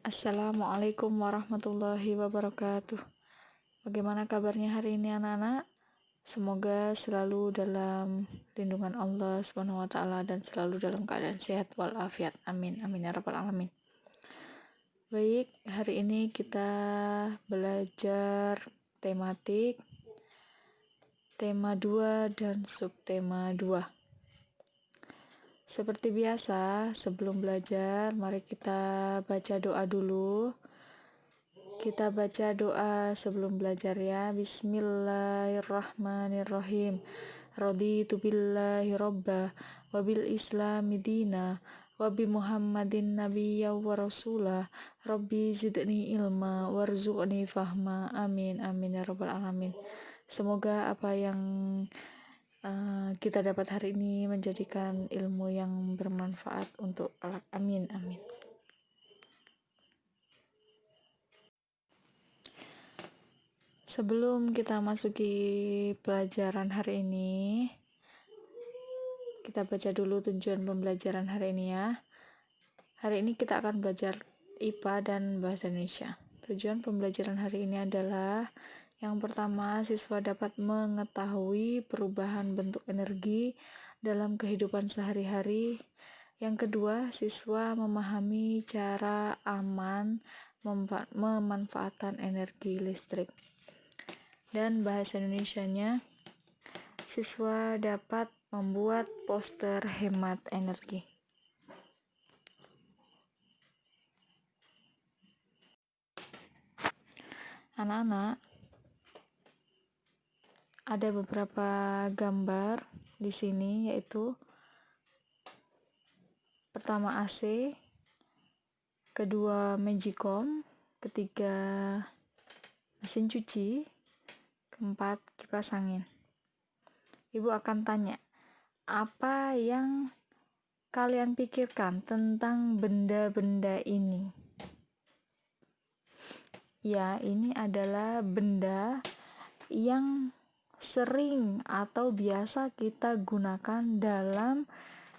Assalamualaikum warahmatullahi wabarakatuh. Bagaimana kabarnya hari ini anak-anak? Semoga selalu dalam lindungan Allah Subhanahu wa taala dan selalu dalam keadaan sehat walafiat. Amin. Amin ya rabbal alamin. Baik, hari ini kita belajar tematik tema 2 dan subtema 2. Seperti biasa, sebelum belajar, mari kita baca doa dulu. Kita baca doa sebelum belajar ya. Bismillahirrahmanirrahim. Raditu billahi robba wa bil islami dina wa bi muhammadin nabiyya wa rasulah. Rabbi zidni ilma warzuqni fahma. Amin amin ya rabbal alamin. Semoga apa yang kita dapat hari ini menjadikan ilmu yang bermanfaat untuk kelak. Amin amin. Sebelum kita masuki pelajaran hari ini, kita baca dulu tujuan pembelajaran hari ini ya. Hari ini kita akan belajar IPA dan Bahasa Indonesia. Tujuan pembelajaran hari ini adalah yang pertama, siswa dapat mengetahui perubahan bentuk energi dalam kehidupan sehari-hari. Yang kedua, siswa memahami cara aman memanfaatkan energi listrik. Dan bahasa Indonesianya, siswa dapat membuat poster hemat energi. Anak-anak, ada beberapa gambar di sini, yaitu pertama AC, kedua Magicom, ketiga mesin cuci, keempat kipas angin. Ibu akan tanya, apa yang kalian pikirkan tentang benda-benda ini? Ya, ini adalah benda yang sering atau biasa kita gunakan dalam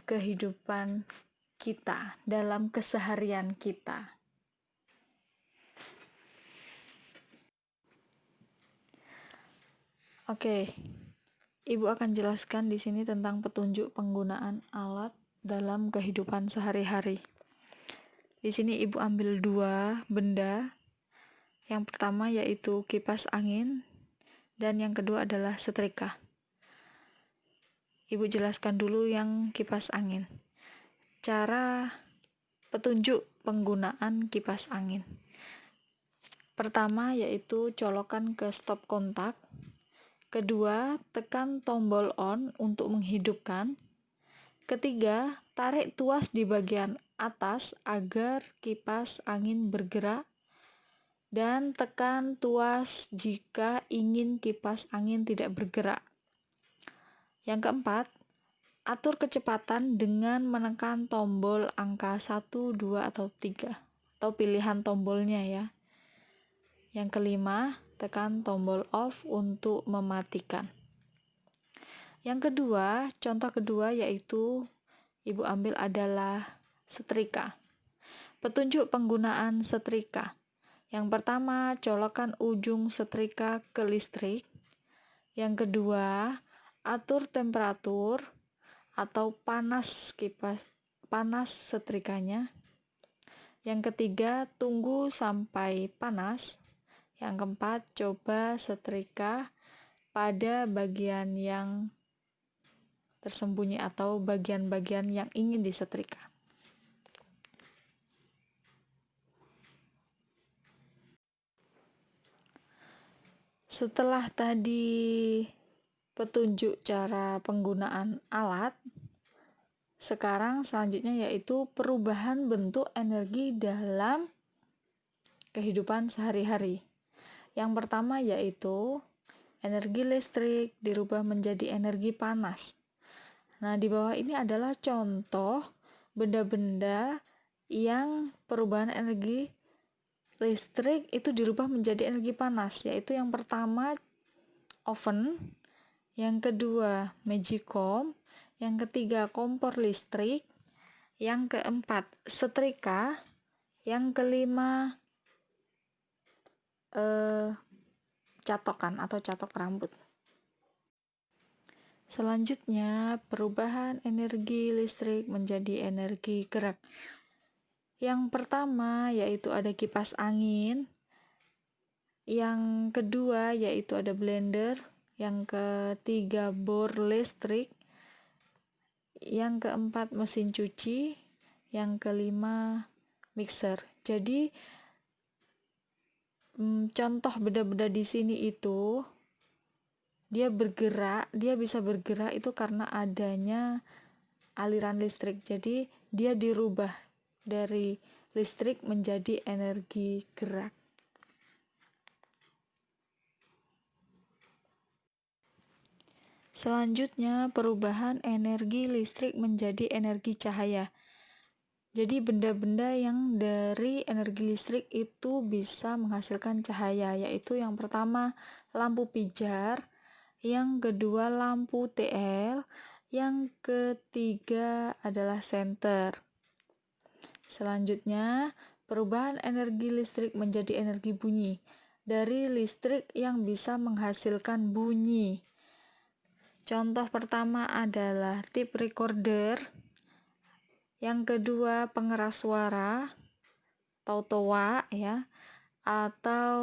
kehidupan kita, dalam keseharian kita. Oke, Ibu akan jelaskan di sini tentang petunjuk penggunaan alat dalam kehidupan sehari-hari. Di sini Ibu ambil dua benda. Yang pertama yaitu kipas angin dan yang kedua adalah setrika. Ibu jelaskan dulu yang kipas angin. Cara petunjuk penggunaan kipas angin. Pertama yaitu colokan ke stop kontak. Kedua, tekan tombol on untuk menghidupkan. Ketiga, tarik tuas di bagian atas agar kipas angin bergerak. Dan tekan tuas jika ingin kipas angin tidak bergerak. Yang keempat, atur kecepatan dengan menekan tombol angka 1, 2, atau 3 atau pilihan tombolnya ya. Yang kelima, tekan tombol off untuk mematikan. Yang kedua, contoh kedua yaitu Ibu ambil adalah setrika. Petunjuk penggunaan setrika. Yang pertama, colokan ujung setrika ke listrik. Yang kedua, atur temperatur atau panas setrikanya. Yang ketiga, tunggu sampai panas. Yang keempat, coba setrika pada bagian yang tersembunyi atau bagian-bagian yang ingin disetrika. Setelah tadi petunjuk cara penggunaan alat, sekarang selanjutnya yaitu perubahan bentuk energi dalam kehidupan sehari-hari. Yang pertama yaitu energi listrik dirubah menjadi energi panas. Nah, di bawah ini adalah contoh benda-benda yang perubahan energi listrik itu dirubah menjadi energi panas, yaitu yang pertama oven, yang kedua Magicom, yang ketiga kompor listrik, yang keempat setrika, Yang kelima, catokan atau catok rambut. Selanjutnya, perubahan energi listrik menjadi energi gerak. Yang pertama yaitu ada kipas angin, yang kedua yaitu ada blender, yang ketiga bor listrik, yang keempat mesin cuci, yang kelima mixer. Jadi contoh benda-benda di sini itu dia bisa bergerak itu karena adanya aliran listrik. Jadi dia dirubah dari listrik menjadi energi gerak. Selanjutnya, perubahan energi listrik menjadi energi cahaya. Jadi benda-benda yang dari energi listrik itu bisa menghasilkan cahaya, yaitu yang pertama lampu pijar, yang kedua lampu TL, yang ketiga adalah senter. Selanjutnya, perubahan energi listrik menjadi energi bunyi. Dari listrik yang bisa menghasilkan bunyi. Contoh pertama adalah tape recorder, yang kedua pengeras suara atau toa ya, atau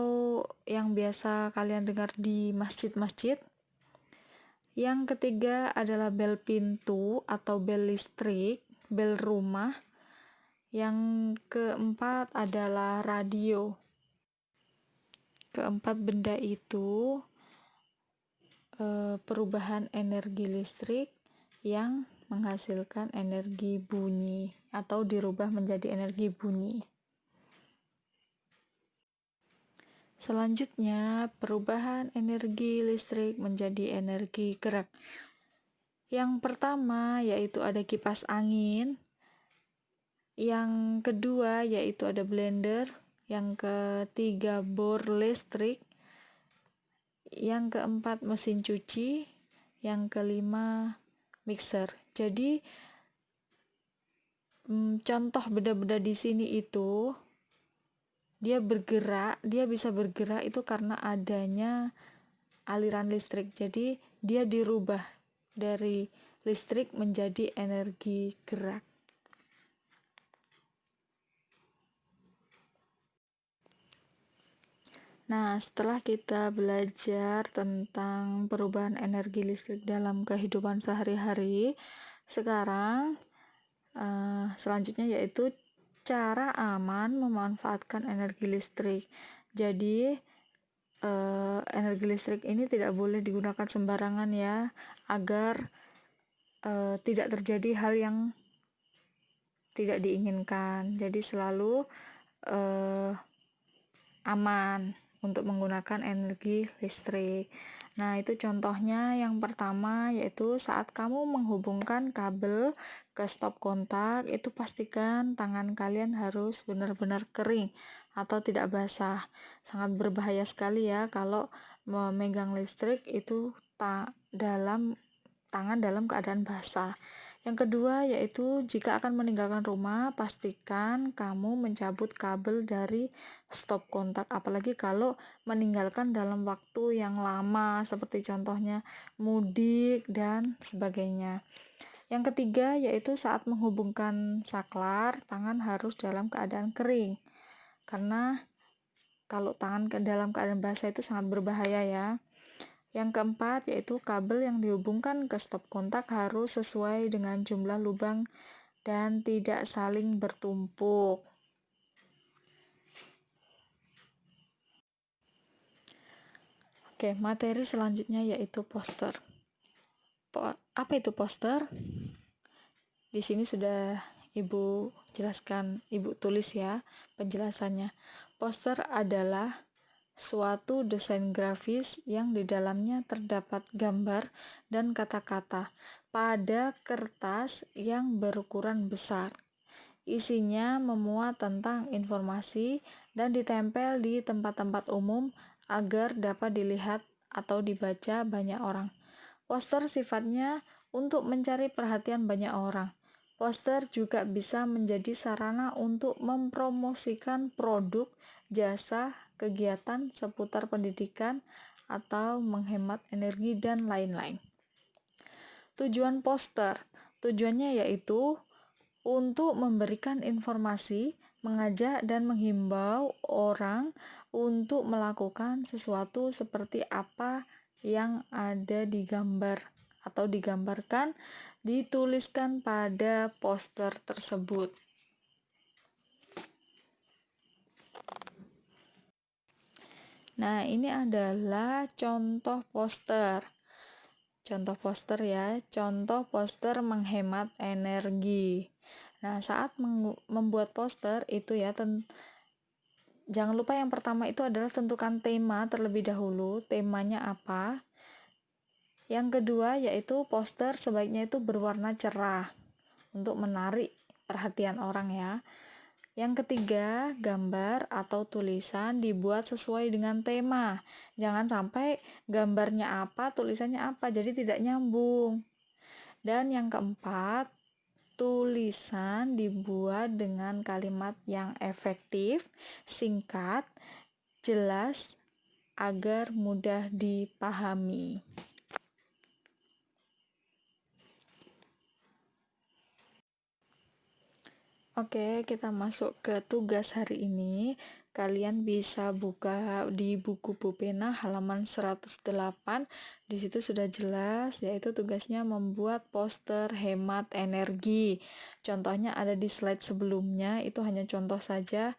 yang biasa kalian dengar di masjid-masjid. Yang ketiga adalah bel pintu atau bel listrik, bel rumah. Yang keempat adalah radio. Keempat benda itu perubahan energi listrik yang menghasilkan energi bunyi atau dirubah menjadi energi bunyi. Selanjutnya, perubahan energi listrik menjadi energi gerak. Yang pertama yaitu ada kipas angin, yang kedua yaitu ada blender, yang ketiga bor listrik, yang keempat mesin cuci, yang kelima mixer. Jadi contoh benda-benda di sini itu dia bisa bergerak itu karena adanya aliran listrik. Jadi dia dirubah dari listrik menjadi energi gerak. Nah, setelah kita belajar tentang perubahan energi listrik dalam kehidupan sehari-hari, sekarang selanjutnya yaitu cara aman memanfaatkan energi listrik. Jadi energi listrik ini tidak boleh digunakan sembarangan ya, agar tidak terjadi hal yang tidak diinginkan. Jadi selalu aman untuk menggunakan energi listrik. Nah, itu contohnya yang pertama yaitu saat kamu menghubungkan kabel ke stop kontak, itu pastikan tangan kalian harus benar-benar kering atau tidak basah. Sangat berbahaya sekali ya kalau memegang listrik itu tangan dalam keadaan basah. Yang kedua yaitu jika akan meninggalkan rumah, pastikan kamu mencabut kabel dari stop kontak, apalagi kalau meninggalkan dalam waktu yang lama seperti contohnya mudik dan sebagainya. Yang ketiga yaitu saat menghubungkan saklar, tangan harus dalam keadaan kering, karena kalau tangan dalam keadaan basah itu sangat berbahaya ya. Yang keempat yaitu kabel yang dihubungkan ke stop kontak harus sesuai dengan jumlah lubang dan tidak saling bertumpuk. Oke, materi selanjutnya yaitu poster. Apa itu poster? Di sini sudah Ibu jelaskan, Ibu tulis ya penjelasannya. Poster adalah suatu desain grafis yang di dalamnya terdapat gambar dan kata-kata pada kertas yang berukuran besar. Isinya memuat tentang informasi dan ditempel di tempat-tempat umum agar dapat dilihat atau dibaca banyak orang. Poster sifatnya untuk mencari perhatian banyak orang. Poster juga bisa menjadi sarana untuk mempromosikan produk, jasa, kegiatan seputar pendidikan, atau menghemat energi, dan lain-lain. Tujuan poster, tujuannya yaitu untuk memberikan informasi, mengajak dan menghimbau orang untuk melakukan sesuatu seperti apa yang ada di gambar atau digambarkan, dituliskan pada poster tersebut. Nah, ini adalah contoh poster. Contoh poster ya, contoh poster menghemat energi. Nah, saat membuat poster itu ya, jangan lupa yang pertama itu adalah tentukan tema terlebih dahulu, temanya apa. Yang kedua yaitu poster sebaiknya itu berwarna cerah untuk menarik perhatian orang ya. Yang ketiga, gambar atau tulisan dibuat sesuai dengan tema. Jangan sampai gambarnya apa, tulisannya apa, jadi tidak nyambung. Dan yang keempat, tulisan dibuat dengan kalimat yang efektif, singkat, jelas, agar mudah dipahami. Oke, kita masuk ke tugas hari ini. Kalian bisa buka di buku pena halaman 108. Di situ sudah jelas, yaitu tugasnya membuat poster hemat energi. Contohnya ada di slide sebelumnya, itu hanya contoh saja.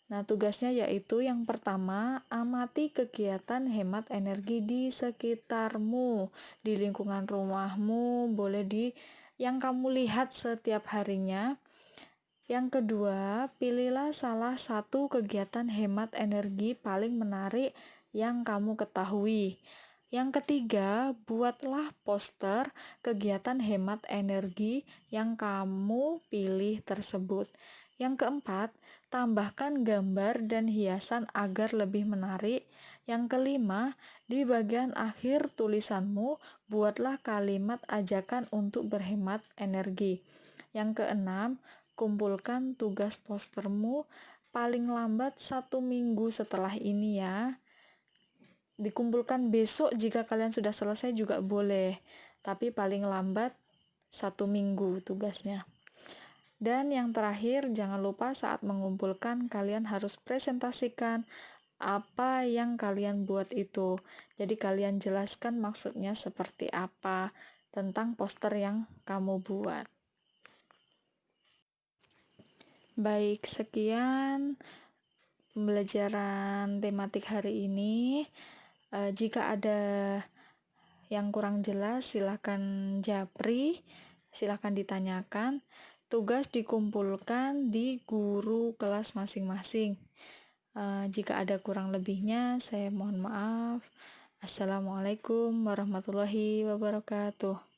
Nah, tugasnya yaitu yang pertama, amati kegiatan hemat energi di sekitarmu, di lingkungan rumahmu, boleh di yang kamu lihat setiap harinya. Yang kedua, pilihlah salah satu kegiatan hemat energi paling menarik yang kamu ketahui. Yang ketiga, buatlah poster kegiatan hemat energi yang kamu pilih tersebut. Yang keempat, tambahkan gambar dan hiasan agar lebih menarik. Yang kelima, di bagian akhir tulisanmu, buatlah kalimat ajakan untuk berhemat energi. Yang keenam, kumpulkan tugas postermu paling lambat 1 minggu setelah ini ya. Dikumpulkan besok jika kalian sudah selesai juga boleh, tapi paling lambat 1 minggu tugasnya. Dan yang terakhir, jangan lupa saat mengumpulkan kalian harus presentasikan apa yang kalian buat itu. Jadi kalian jelaskan maksudnya seperti apa tentang poster yang kamu buat. Baik, sekian pembelajaran tematik hari ini. Jika ada yang kurang jelas, silakan japri, silakan ditanyakan. Tugas dikumpulkan di guru kelas masing-masing. Jika ada kurang lebihnya, saya mohon maaf. Assalamualaikum warahmatullahi wabarakatuh.